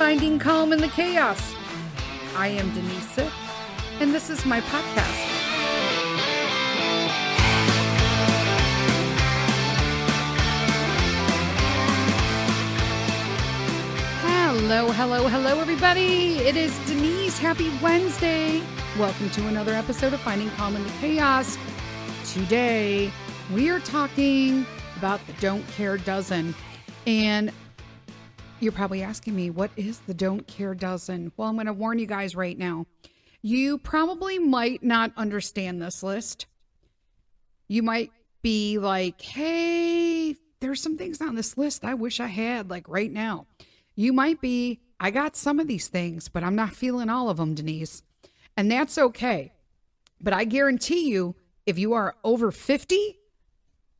Finding Calm in the Chaos. I am Denise Sith, and this is my podcast. Hello, everybody. It is Denise. Happy Wednesday. Welcome to another episode of Finding Calm in the Chaos. Today, we are talking about the Don't Care Dozen. And you're probably asking me, what is the Don't Care Dozen? Well, I'm going to warn you guys right now. You probably might not understand this list. You might be like, hey, there's some things on this list I wish I had, like right now. You might be, I got some of these things, but I'm not feeling all of them, Denise. And that's okay. But I guarantee you, if you are over 50,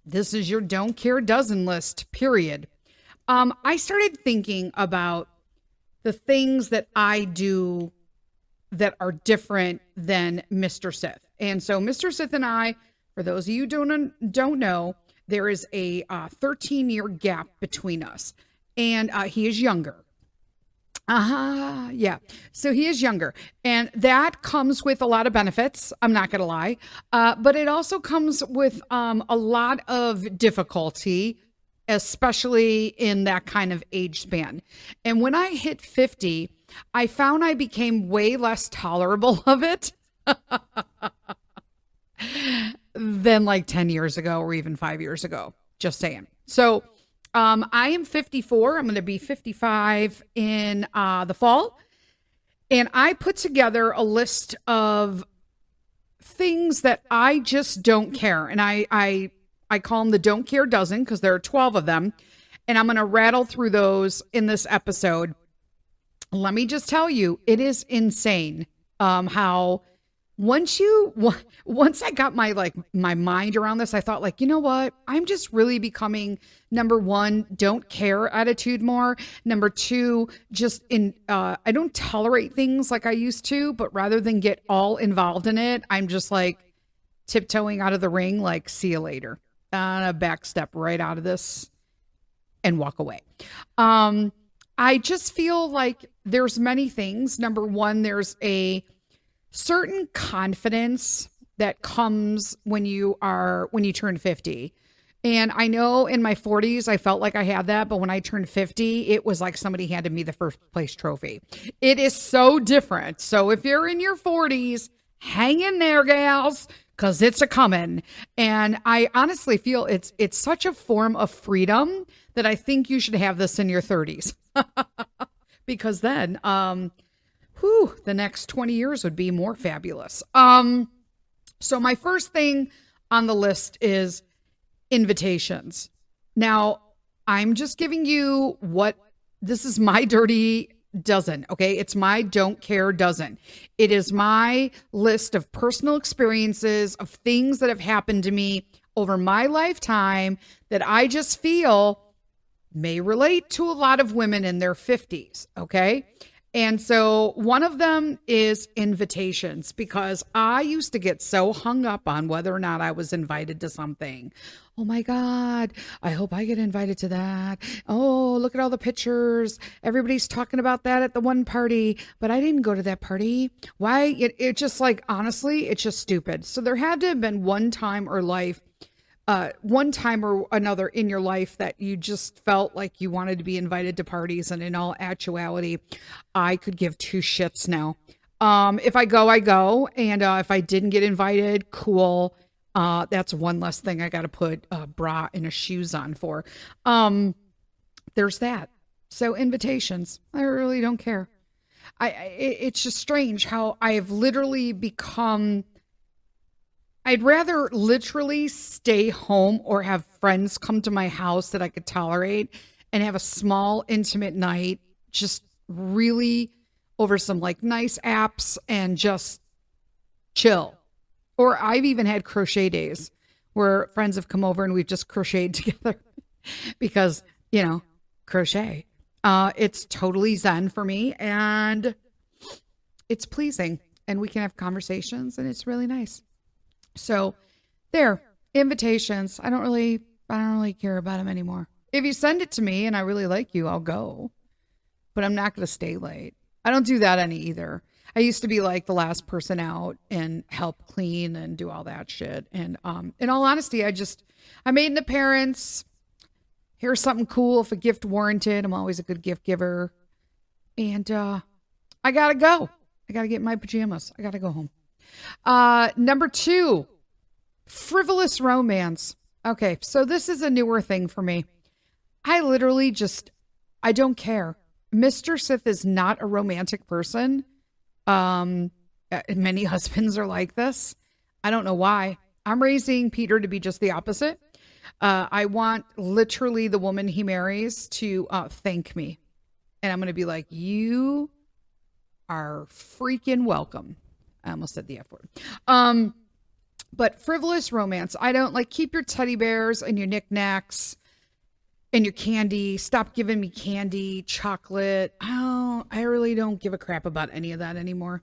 this is your Don't Care Dozen list, period. I started thinking about the things that I do that are different than Mr. Sith. And so Mr. Sith and I, for those of you who don't know, there is a 13-year gap between us. And he is younger. Yeah. So he is younger. And that comes with a lot of benefits. I'm not going to lie. But it also comes with a lot of difficulty, especially in that kind of age span. And when I hit 50, I found I became way less tolerable of it than like 10 years ago or even 5 years ago. Just saying. So I am 54. I'm going to be 55 in the fall. And I put together a list of things that I just don't care. And I call them the Don't Care Dozen because there are 12 of them. And I'm going to rattle through those in this episode. Let me just tell you, it is insane how once I got my mind around this, I thought like, you know what? I'm just really becoming, number one, don't care attitude more. Number two, I don't tolerate things like I used to, but rather than get all involved in it, I'm just like tiptoeing out of the ring, like, see you later. A back step right out of this and walk away. I just feel like there's many things. Number one, there's a certain confidence that comes when you turn 50. And I know in my 40s, I felt like I had that. But when I turned 50, it was like somebody handed me the first place trophy. It is so different. So if you're in your 40s, hang in there, gals, because it's a coming. And I honestly feel it's such a form of freedom that I think you should have this in your 30s. Because then, the next 20 years would be more fabulous. So my first thing on the list is invitations. Now, I'm just giving you this is my dirty dozen, okay? It's my Don't Care Dozen. It is my list of personal experiences of things that have happened to me over my lifetime that I just feel may relate to a lot of women in their 50s, okay? And so one of them is invitations, because I used to get so hung up on whether or not I was invited to something. Oh my God, I hope I get invited to that. Oh, look at all the pictures. Everybody's talking about that at the one party, but I didn't go to that party. Why? It just like, honestly, it's just stupid. So there had to have been one time or another in your life that you just felt like you wanted to be invited to parties. And in all actuality, I could give two shits now. If I go, I go. And if I didn't get invited, cool. That's one less thing I got to put a bra and a shoes on for. There's that. So invitations, I really don't care. It's just strange how I have literally become, I'd rather literally stay home or have friends come to my house that I could tolerate and have a small, intimate night, just really over some like nice apps and just chill. Or I've even had crochet days where friends have come over and we've just crocheted together because, crochet. It's totally zen for me and it's pleasing and we can have conversations and it's really nice. So there, invitations. I don't really care about them anymore. If you send it to me and I really like you, I'll go. but I'm not going to stay late. I don't do that any either. I used to be like the last person out and help clean and do all that shit. And in all honesty, I made an appearance. Here's something cool if a gift warranted. I'm always a good gift giver. And I got to go. I got to get in my pajamas. I got to go home. Number 2, frivolous romance. Okay, so this is a newer thing for me. I literally I don't care. Mr. Sith is not a romantic person. Many husbands are like this. I don't know why. I'm raising Peter to be just the opposite. I want literally the woman he marries to thank me. And I'm going to be like, you are freaking welcome. I almost said the F word. But frivolous romance. I don't like, keep your teddy bears and your knickknacks and your candy. Stop giving me candy, chocolate. Oh, I really don't give a crap about any of that anymore.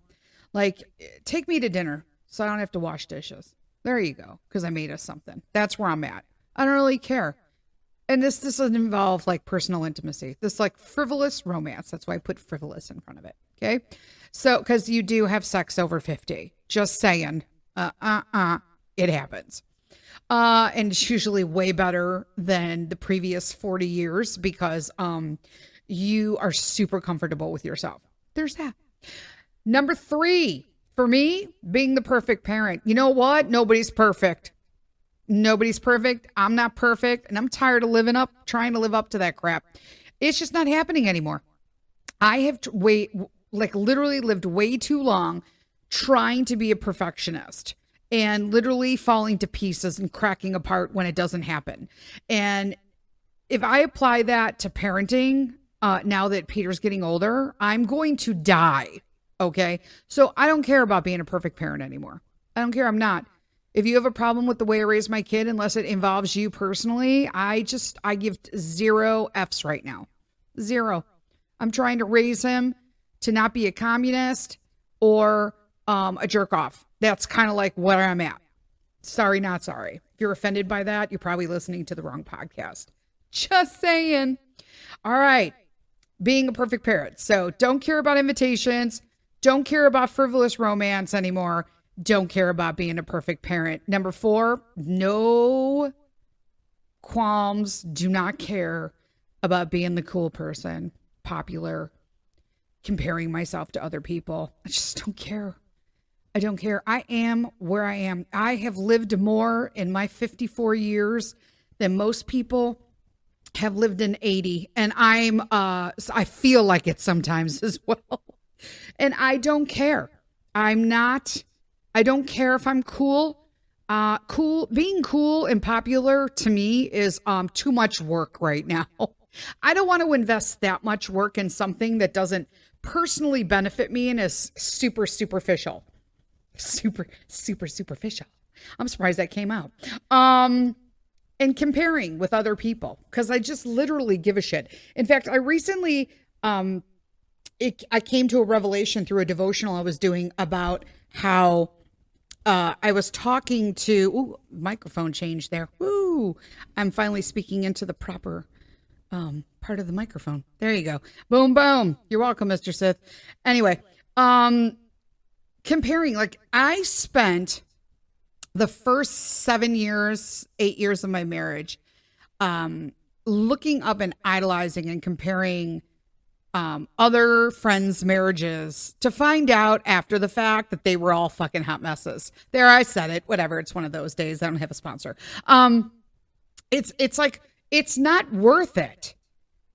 Like, take me to dinner so I don't have to wash dishes. There you go. Because I made us something. That's where I'm at. I don't really care. And this doesn't involve like personal intimacy. This like frivolous romance. That's why I put frivolous in front of it. Okay. So, because you do have sex over 50. Just saying. It happens. And it's usually way better than the previous 40 years because you are super comfortable with yourself. There's that. Number 3, for me, being the perfect parent. You know what? Nobody's perfect. Nobody's perfect. I'm not perfect. And I'm tired of trying to live up to that crap. It's just not happening anymore. I have literally lived way too long trying to be a perfectionist and literally falling to pieces and cracking apart when it doesn't happen. And if I apply that to parenting, now that Peter's getting older, I'm going to die. Okay. So I don't care about being a perfect parent anymore. I don't care. I'm not. If you have a problem with the way I raise my kid, unless it involves you personally, I give 0 F's right now. 0. I'm trying to raise him to not be a communist or a jerk off. That's kind of like where I'm at. Sorry, not sorry. If you're offended by that, you're probably listening to the wrong podcast. Just saying. All right. Being a perfect parent. So don't care about invitations. Don't care about frivolous romance anymore. Don't care about being a perfect parent. Number 4, no qualms. Do not care about being the cool person, popular, comparing myself to other people. I just don't care. I don't care. I am where I am. I have lived more in my 54 years than most people have lived in 80. And I feel like it sometimes as well. And I don't care. I don't care if I'm cool. Being cool and popular to me is too much work right now. I don't want to invest that much work in something that doesn't personally benefit me and is super superficial. Super superficial. I'm surprised that came out. And comparing with other people, because I just literally give a shit. In fact, I recently I came to a revelation through a devotional I was doing about how I was talking to, microphone change there. Woo! I'm finally speaking into the proper part of the microphone. There you go. Boom, boom. You're welcome, Mr. Sith. Anyway, comparing, like I spent the first 8 years of my marriage, looking up and idolizing and comparing other friends' marriages to find out after the fact that they were all fucking hot messes. There, I said it. Whatever. It's one of those days. I don't have a sponsor. It's like, it's not worth it.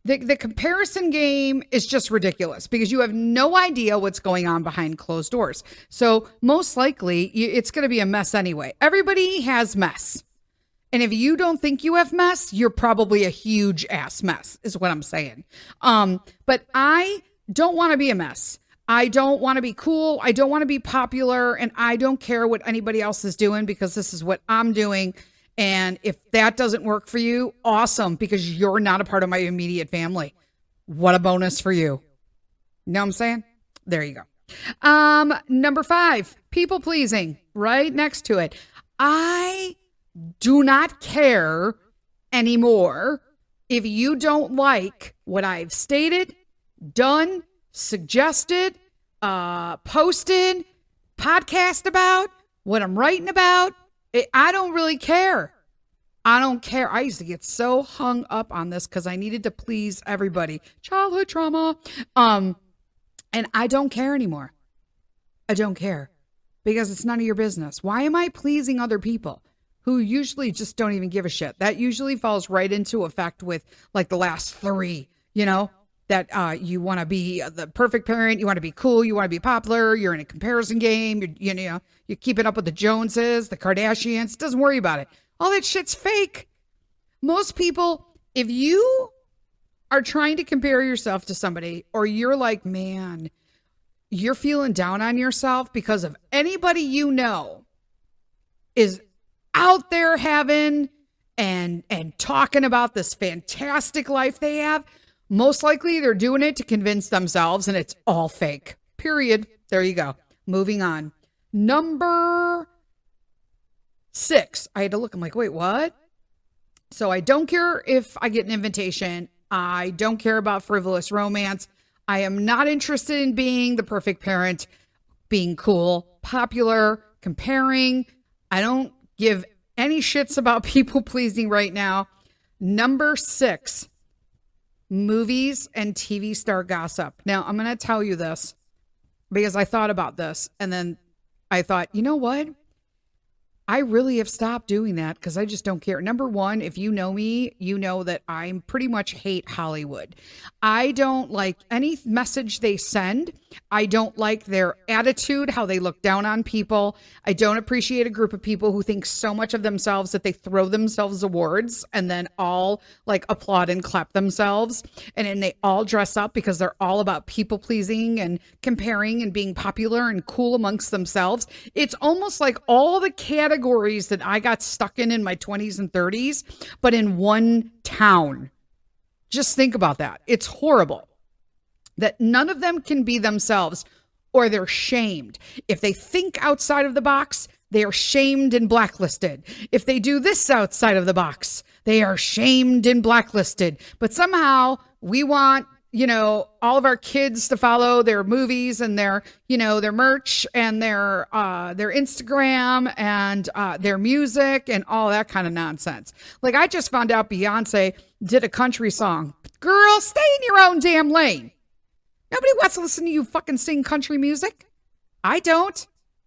The comparison game is just ridiculous because you have no idea what's going on behind closed doors. So most likely it's going to be a mess anyway. Everybody has mess. And if you don't think you have mess, you're probably a huge ass mess is what I'm saying. But I don't want to be a mess. I don't want to be cool. I don't want to be popular. And I don't care what anybody else is doing because this is what I'm doing. And if that doesn't work for you, awesome, because you're not a part of my immediate family. What a bonus for you. You know what I'm saying? There you go. Number 5, people pleasing, right next to it. I do not care anymore if you don't like what I've stated, done, suggested, posted, podcast about, what I'm writing about. I don't really care. I don't care. I used to get so hung up on this because I needed to please everybody. Childhood trauma. And I don't care anymore. I don't care because it's none of your business. Why am I pleasing other people who usually just don't even give a shit? That usually falls right into effect with like the last three, that you want to be the perfect parent. You want to be cool. You want to be popular. You're in a comparison game. You're keeping up with the Joneses, the Kardashians. Doesn't worry about it. All that shit's fake. Most people, if you are trying to compare yourself to somebody, or you're like, man, you're feeling down on yourself because of anybody you know is out there having and talking about this fantastic life they have, most likely they're doing it to convince themselves, and it's all fake. Period. There you go. Moving on. Number 6. I had to look. I'm like, wait, what? So I don't care if I get an invitation. I don't care about frivolous romance. I am not interested in being the perfect parent, being cool, popular, comparing. I don't give any shits about people pleasing right now. Number 6, movies and TV star gossip. Now, I'm going to tell you this because I thought about this, and then I thought, you know what? I really have stopped doing that because I just don't care. Number one, if you know me, you know that I pretty much hate Hollywood. I don't like any message they send. I don't like their attitude, how they look down on people. I don't appreciate a group of people who think so much of themselves that they throw themselves awards and then all like applaud and clap themselves. And then they all dress up because they're all about people pleasing and comparing and being popular and cool amongst themselves. It's almost like all the categories that I got stuck in my 20s and 30s, but in one town. Just think about that. It's horrible that none of them can be themselves, or they're shamed. If they think outside of the box, they are shamed and blacklisted. If they do this outside of the box, they are shamed and blacklisted. But somehow we want, all of our kids to follow their movies and their merch and their Instagram and their music and all that kind of nonsense. Like, I just found out Beyonce did a country song. Girl, stay in your own damn lane. Nobody wants to listen to you fucking sing country music. I don't.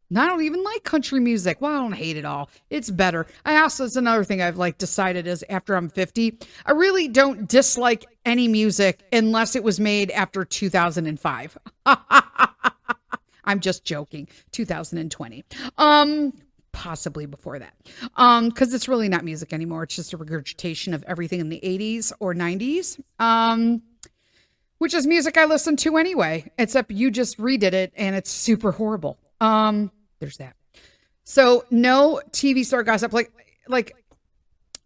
And I don't even like country music. Well, I don't hate it all. It's better. It's another thing I've decided is after I'm 50, I really don't dislike any music unless it was made after 2005. I'm just joking. 2020. Possibly before that. Because it's really not music anymore. It's just a regurgitation of everything in the 80s or 90s. Which is music I listen to anyway, except you just redid it and it's super horrible. There's that. So no TV star gossip, like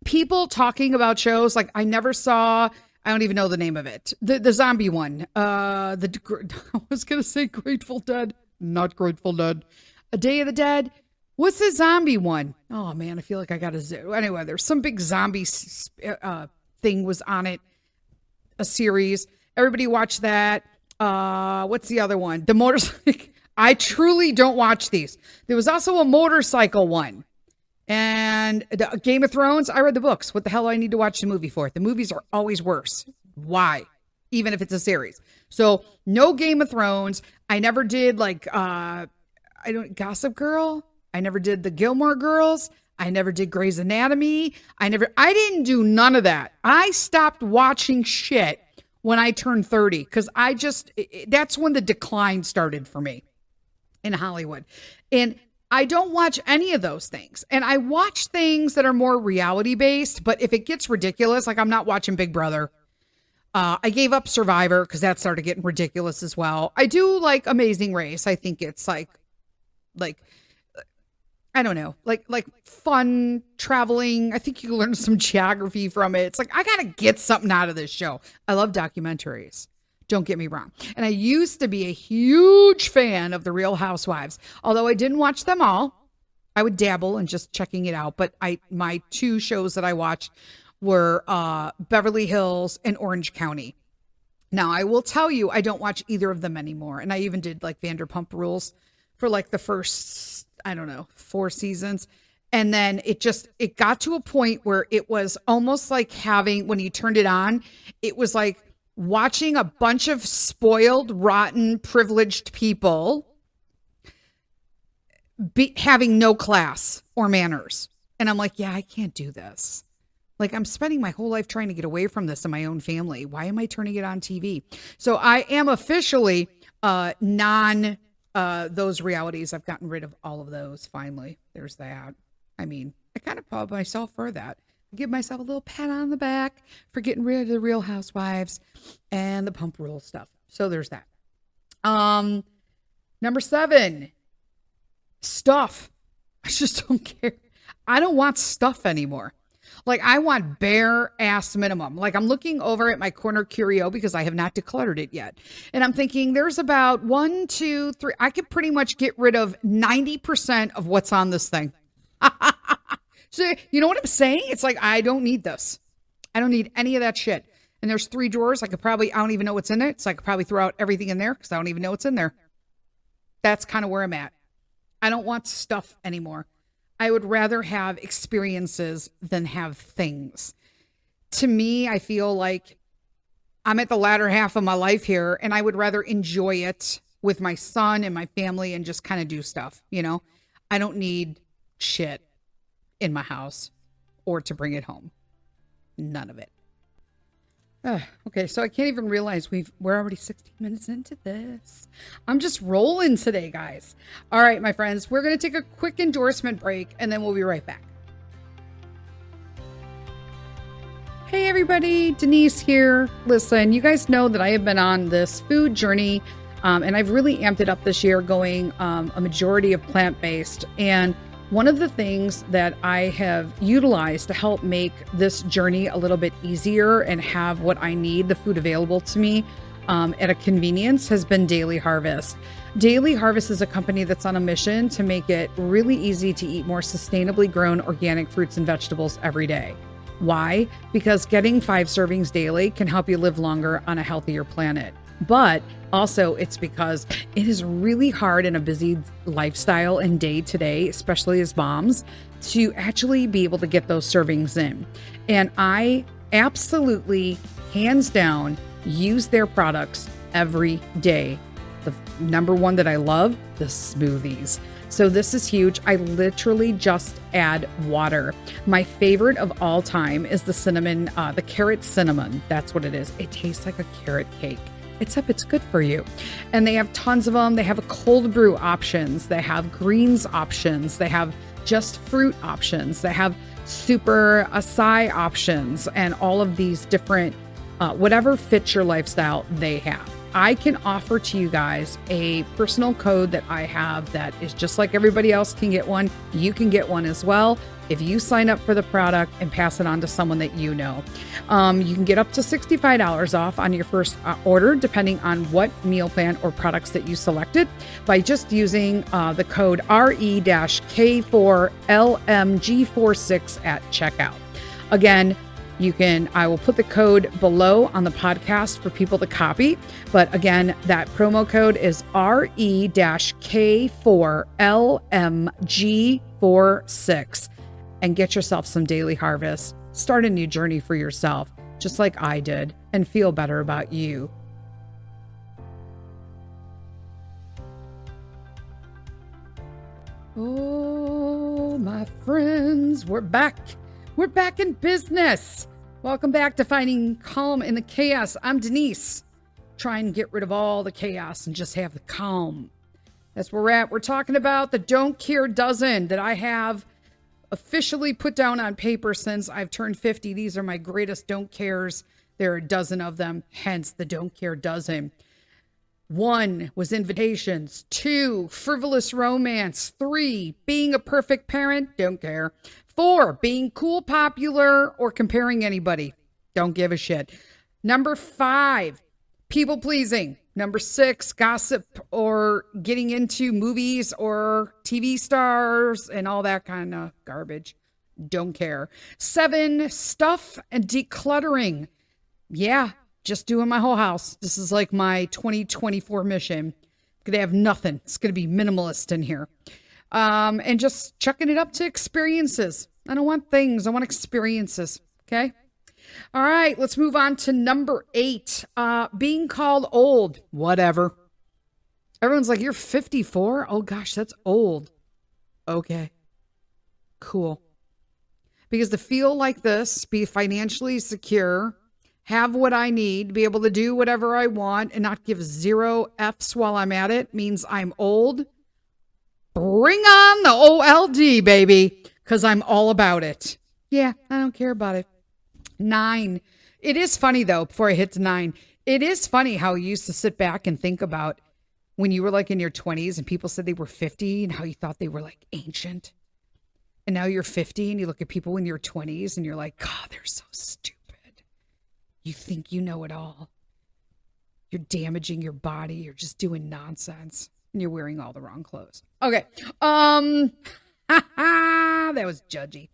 people talking about shows. Like, I never saw, I don't even know the name of it. The zombie one. I was going to say Grateful Dead, not Grateful Dead. A Day of the Dead. What's the zombie one? Oh man, I feel like I got to anyway, there's some big zombie thing was on it. A series. Everybody watch that. What's the other one? The motorcycle. I truly don't watch these. There was also a motorcycle one. And Game of Thrones, I read the books. What the hell do I need to watch the movie for? The movies are always worse. Why? Even if it's a series. So no Game of Thrones. I never did Gossip Girl. I never did the Gilmore Girls. I never did Grey's Anatomy. I didn't do none of that. I stopped watching shit when I turned 30 because that's when the decline started for me in Hollywood. And I don't watch any of those things. And I watch things that are more reality based, but if it gets ridiculous, like I'm not watching Big Brother. I gave up Survivor because that started getting ridiculous as well. I do like Amazing Race. I think it's like I don't know, like fun traveling. I think you can learn some geography from it. It's like, I got to get something out of this show. I love documentaries. Don't get me wrong. And I used to be a huge fan of The Real Housewives. Although I didn't watch them all, I would dabble in just checking it out. But my two shows that I watched were Beverly Hills and Orange County. Now, I will tell you, I don't watch either of them anymore. And I even did like Vanderpump Rules for like the first, I don't know, 4 seasons. And then it got to a point where it was almost like having, when you turned it on, it was like watching a bunch of spoiled, rotten, privileged people having no class or manners. And I'm like, yeah, I can't do this. Like, I'm spending my whole life trying to get away from this in my own family. Why am I turning it on TV? So I am officially those realities. I've gotten rid of all of those finally. There's that. I mean, I kind of applaud myself for that. I give myself a little pat on the back for getting rid of the Real Housewives and the Pump Rule stuff. So there's that. Number 7, stuff. I just don't care. I don't want stuff anymore. Like, I want bare ass minimum. Like, I'm looking over at my corner curio because I have not decluttered it yet. And I'm thinking there's about 1, 2, 3. I could pretty much get rid of 90% of what's on this thing. So, you know what I'm saying? It's like, I don't need this. I don't need any of that shit. And there's 3 drawers. I don't even know what's in it. So I could probably throw out everything in there because I don't even know what's in there. That's kind of where I'm at. I don't want stuff anymore. I would rather have experiences than have things. To me, I feel like I'm at the latter half of my life here, and I would rather enjoy it with my son and my family and just kind of do stuff, you know? I don't need shit in my house or to bring it home. None of it. Okay, so I can't even realize we're already 16 minutes into this. I'm just rolling today, guys. All right, my friends, we're going to take a quick endorsement break, and then we'll be right back. Hey, everybody, Denise here. Listen, you guys know that I have been on this food journey, and I've really amped it up this year, going a majority of plant-based. And one of the things that I have utilized to help make this journey a little bit easier and have what I need, the food available to me at a convenience, has been Daily Harvest. Daily Harvest is a company that's on a mission to make it really easy to eat more sustainably grown organic fruits and vegetables every day. Why? Because getting 5 servings daily can help you live longer on a healthier planet. But also, it's because it is really hard in a busy lifestyle and day to day, especially as moms, to actually be able to get those servings in. And I absolutely, hands down, use their products every day. The number one that I love, the smoothies. So this is huge. I literally just add water. My favorite of all time is the cinnamon, the carrot cinnamon. That's what it is. It tastes like a carrot cake. Except it's good for you. And they have tons of them. They have a cold brew options. They have greens options. They have just fruit options. They have super acai options and all of these different, whatever fits your lifestyle, they have. I can offer to you guys a personal code that I have that is just like everybody else can get one. You can get one as well if you sign up for the product and pass it on to someone that you know. You can get up to $65 off on your first order, depending on what meal plan or products that you selected, by just using the code RE-K4LMG46 at checkout. Again, I will put the code below on the podcast for people to copy. But again, that promo code is RE-K4LMG46. And get yourself some Daily Harvest. Start a new journey for yourself, just like I did, and feel better about you. Oh, my friends, we're back. We're back in business. Welcome back to Finding Calm in the Chaos. I'm Denise. Try and get rid of all the chaos and just have the calm. That's where we're at. We're talking about the Don't Care Dozen that I have officially put down on paper since I've turned 50. These are my greatest don't cares. There are a dozen of them, hence the Don't Care Dozen. 1 was invitations. 2, frivolous romance. 3, being a perfect parent. Don't care. 4, being cool, popular, or comparing anybody. Don't give a shit. Number 5, people pleasing. Number 6, gossip or getting into movies or TV stars and all that kind of garbage. Don't care. 7, stuff and decluttering. Yeah, just doing my whole house. This is like my 2024 mission. I'm going to have nothing. It's going to be minimalist in here. And just chucking it up to experiences. I don't want things. I want experiences. Okay. All right. Let's move on to number 8. Being called old. Whatever. Everyone's like, you're 54? Oh gosh, that's old. Okay. Cool. Because to feel like this, be financially secure, have what I need, be able to do whatever I want, and not give 0 F's while I'm at it means I'm old. Bring on the OLD, baby, because I'm all about it. Yeah, I don't care about it. 9. It is funny, though, before I hit to 9, it is funny how you used to sit back and think about when you were like in your 20s and people said they were 50 and how you thought they were like ancient. And now you're 50 and you look at people in your 20s and you're like, God, they're so stupid. You think you know it all. You're damaging your body. You're just doing nonsense. And you're wearing all the wrong clothes. Okay. That was judgy.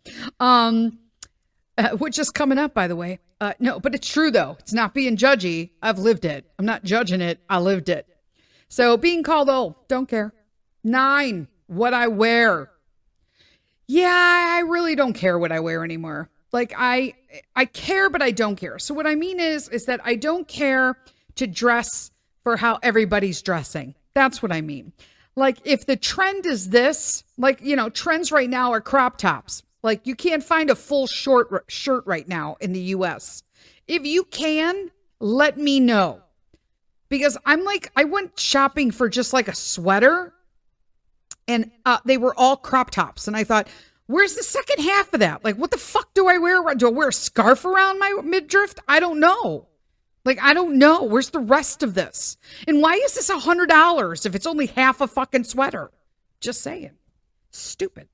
Which is coming up, by the way. No, but it's true, though. It's not being judgy. I've lived it. I'm not judging it. I lived it. So being called old, don't care. 9, what I wear. Yeah, I really don't care what I wear anymore. Like I care, but I don't care. So what I mean is that I don't care to dress for how everybody's dressing. That's what I mean. Like if the trend is this, like, you know, trends right now are crop tops. Like you can't find a full short shirt right now in the US. If you can, let me know. Because I'm like, I went shopping for just like a sweater and they were all crop tops. And I thought, where's the second half of that? Like, what the fuck do I wear? Do I wear a scarf around my midriff? I don't know. Like, I don't know. Where's the rest of this? And why is this $100 if it's only half a fucking sweater? Just saying. Stupid.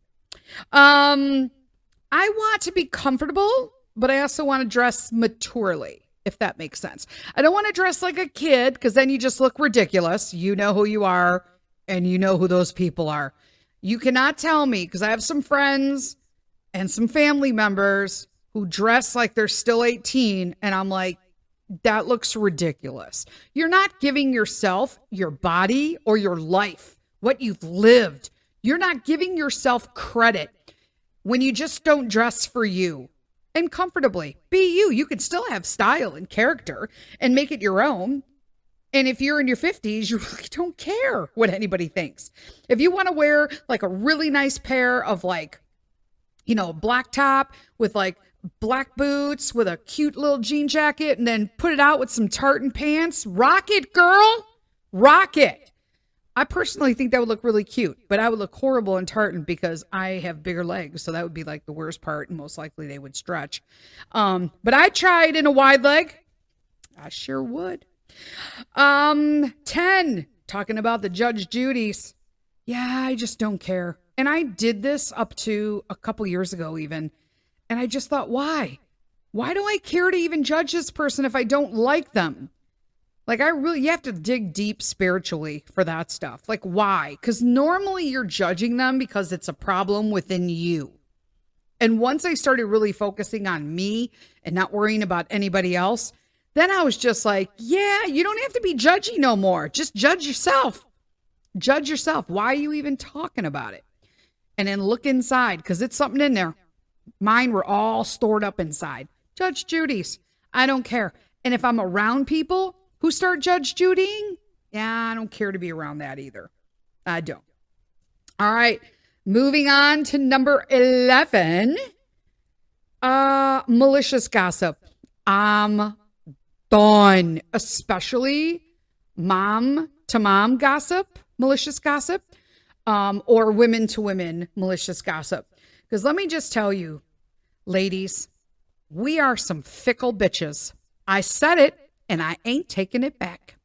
I want to be comfortable, but I also want to dress maturely, if that makes sense. I don't want to dress like a kid because then you just look ridiculous. You know who you are and you know who those people are. You cannot tell me, because I have some friends and some family members who dress like they're still 18. And I'm like, that looks ridiculous. You're not giving yourself, your body, or your life, what you've lived. You're not giving yourself credit when you just don't dress for you and comfortably. Be you. You can still have style and character and make it your own. And if you're in your 50s, you really don't care what anybody thinks. If you want to wear like a really nice pair of like, you know, black top with like black boots with a cute little jean jacket and then put it out with some tartan pants, rock it, girl. Rock it. I personally think that would look really cute, but I would look horrible in tartan because I have bigger legs. So that would be like the worst part. And most likely they would stretch. But I tried in a wide leg. I sure would. 10, talking about the Judge Judy's. Yeah, I just don't care. And I did this up to a couple years ago even. And I just thought, why? Why do I care to even judge this person if I don't like them? Like you have to dig deep spiritually for that stuff. Like why? Because normally you're judging them because it's a problem within you. And once I started really focusing on me and not worrying about anybody else, then I was just like, yeah, you don't have to be judgy no more. Just judge yourself. Judge yourself. Why are you even talking about it? And then look inside because it's something in there. Mine were all stored up inside. Judge Judy's. I don't care. And if I'm around people who start Judge Judying, yeah, I don't care to be around that either. I don't. All right. Moving on to number 11. Malicious gossip. Done, especially mom to mom gossip, malicious gossip, or women to women malicious gossip. Because let me just tell you, ladies, we are some fickle bitches. I said it and I ain't taking it back.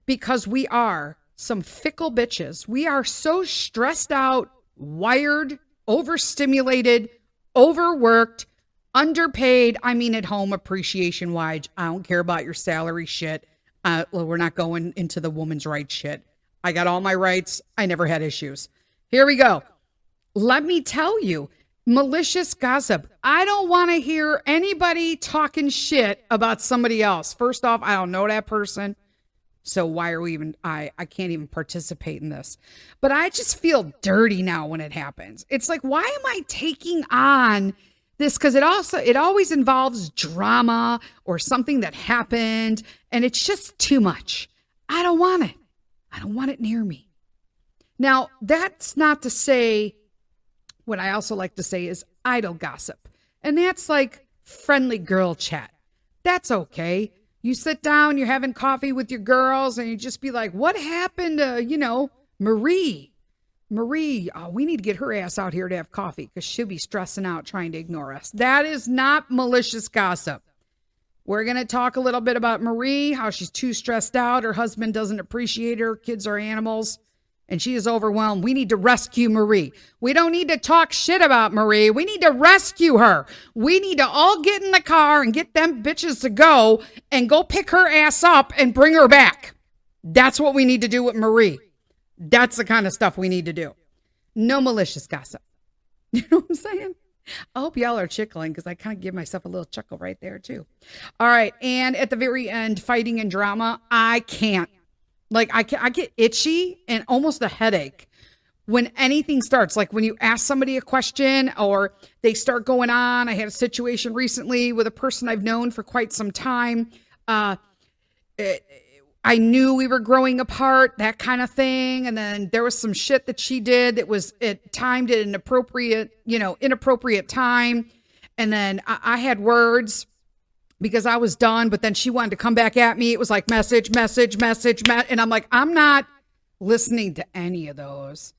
Because we are some fickle bitches. We are so stressed out, wired, overstimulated, overworked, underpaid. I mean, at home appreciation wise, I don't care about your salary shit. We're not going into the woman's rights shit. I got all my rights. I never had issues. Here we go. Let me tell you, Malicious gossip. I don't want to hear anybody talking shit about somebody else. First off, I don't know that person. So why are we even, I can't even participate in this. But I just feel dirty now when it happens. It's like, why am I taking on this? Because it always involves drama or something that happened. And it's just too much. I don't want it. I don't want it near me. Now, that's not to say, what I also like to say is idle gossip. And that's like friendly girl chat. That's okay. You sit down, you're having coffee with your girls, and you just be like, what happened to, Marie? Marie, we need to get her ass out here to have coffee because she'll be stressing out trying to ignore us. That is not malicious gossip. We're going to talk a little bit about Marie, how she's too stressed out. Her husband doesn't appreciate her. Kids are animals. And she is overwhelmed. We need to rescue Marie. We don't need to talk shit about Marie. We need to rescue her. We need to all get in the car and get them bitches to go and go pick her ass up and bring her back. That's what we need to do with Marie. That's the kind of stuff we need to do. No malicious gossip. You know what I'm saying? I hope y'all are chuckling because I kind of give myself a little chuckle right there too. All right. And at the very end, fighting and drama, I can't. Like I get itchy and almost a headache when anything starts. Like when you ask somebody a question or they start going on. I had a situation recently with a person I've known for quite some time. I knew we were growing apart, that kind of thing. And then there was some shit that she did that was timed at an inappropriate time. And then I had words because I was done, but then she wanted to come back at me. It was like message. And I'm like, I'm not listening to any of those.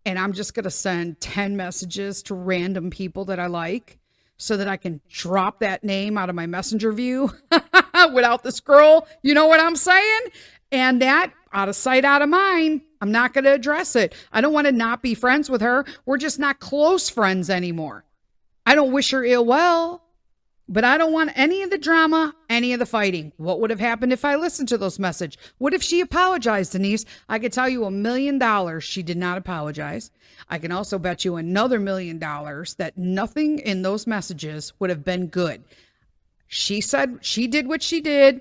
And I'm just going to send 10 messages to random people that I like so that I can drop that name out of my messenger view without the scroll. You know what I'm saying? And that out of sight, out of mind. I'm not going to address it. I don't want to not be friends with her. We're just not close friends anymore. I don't wish her ill well. But I don't want any of the drama, any of the fighting. What would have happened if I listened to those messages? What if she apologized, Denise? I could tell you $1 million she did not apologize. I can also bet you another $1 million that nothing in those messages would have been good. She said she did what she did.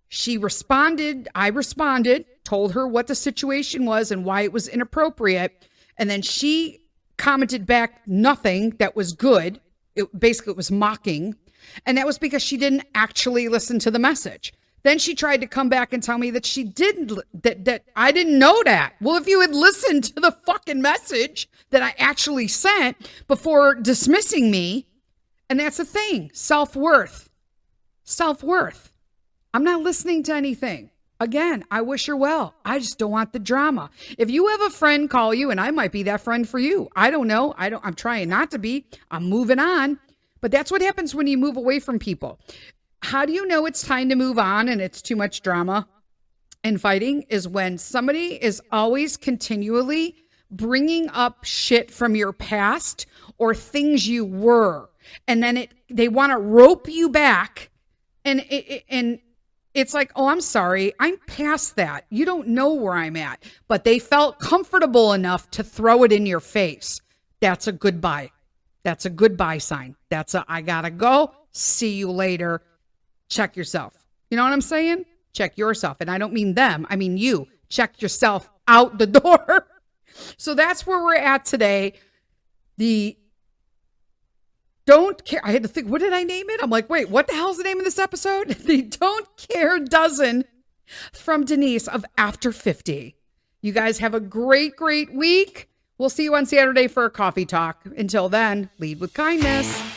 She responded. I responded, told her what the situation was and why it was inappropriate. And then she commented back nothing that was good. It was mocking. And that was because she didn't actually listen to the message. Then she tried to come back and tell me that she didn't, that I didn't know that. Well, if you had listened to the fucking message that I actually sent before dismissing me, and that's the thing, self-worth. I'm not listening to anything. Again, I wish her well. I just don't want the drama. If you have a friend call you, and I might be that friend for you. I don't know. I'm trying not to be. I'm moving on. But that's what happens when you move away from people. How do you know it's time to move on and it's too much drama and fighting? Is when somebody is always continually bringing up shit from your past or things you were. And then they want to rope you back. And it's like, oh, I'm sorry. I'm past that. You don't know where I'm at. But they felt comfortable enough to throw it in your face. That's a goodbye. That's a goodbye sign. That's I gotta go. See you later. Check yourself. You know what I'm saying? Check yourself. And I don't mean them. I mean you. Check yourself out the door. So that's where we're at today. Don't care. I had to think, what did I name it? I'm like, wait, what the hell's the name of this episode? The Don't Care Dozen from Denise of After 50. You guys have a great, great week. We'll see you on Saturday for a coffee talk. Until then, lead with kindness.